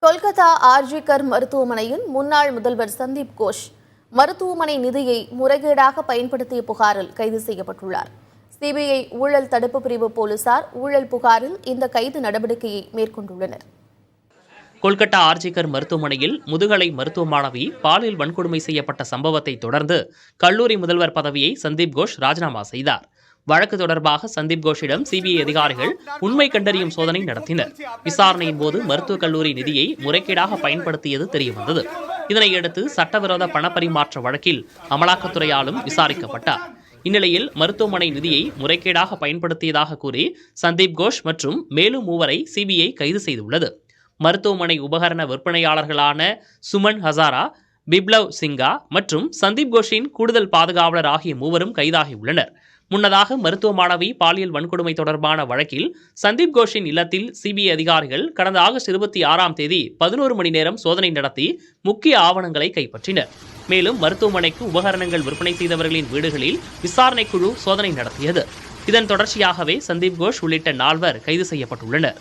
கொல்கத்தா ஆர்ஜிகர் மருத்துவமனையில் முன்னாள் முதல்வர் சந்தீப் கோஷ் மருத்துவமனை நிதியை முறைகேடாக பயன்படுத்திய புகாரில் கைது செய்யப்பட்டுள்ளார். சிபிஐ ஊழல் தடுப்பு பிரிவு போலீசார் ஊழல் புகாரில் இந்த கைது நடவடிக்கையை மேற்கொண்டுள்ளனர். கொல்கத்தா ஆர்ஜிகர் மருத்துவமனையில் முதுகலை மருத்துவ மாணவி பாலியல் வன்கொடுமை செய்யப்பட்ட சம்பவத்தை தொடர்ந்து கல்லூரி முதல்வர் பதவியை சந்தீப் கோஷ் ராஜினாமா செய்தார். வழக்கு தொடர்பாக சந்தீப் கோஷிடம் சிபிஐ அதிகாரிகள் உண்மை கண்டறியும் சோதனை நடத்தினர். விசாரணையின் போது மருத்துவக் கல்லூரி நிதியை முறைகேடாக பயன்படுத்தியது தெரியவந்தது. இதனையடுத்து சட்டவிரோத பணப்பரிமாற்ற வழக்கில் அமலாக்கத்துறையாலும் விசாரிக்கப்பட்டார். இந்நிலையில் மருத்துவமனை நிதியை முறைகேடாக பயன்படுத்தியதாக கூறி சந்தீப் கோஷ் மற்றும் மேலும் மூவரை சிபிஐ கைது செய்துள்ளது. மருத்துவமனை உபகரண விற்பனையாளர்களான சுமன் ஹசாரா, பிப்ளவ் சிங்கா மற்றும் சந்தீப் கோஷின் கூடுதல் பாதுகாவலர் ஆகிய மூவரும் கைதாகியுள்ளனர். முன்னதாக மருத்துவ மாணவி பாலியல் வன்கொடுமை தொடர்பான வழக்கில் சந்தீப் கோஷின் இல்லத்தில் சிபிஐ அதிகாரிகள் கடந்த ஆகஸ்ட் 26ஆம் தேதி 11 மணி நேரம் சோதனை நடத்தி முக்கிய ஆவணங்களை கைப்பற்றினர். மேலும் மருத்துவமனைக்கு உபகரணங்கள் விற்பனை செய்தவர்களின் வீடுகளில் விசாரணை குழு சோதனை நடத்தியது. இதன் தொடர்ச்சியாகவே சந்தீப் கோஷ் உள்ளிட்ட 4 கைது செய்யப்பட்டுள்ளனர்.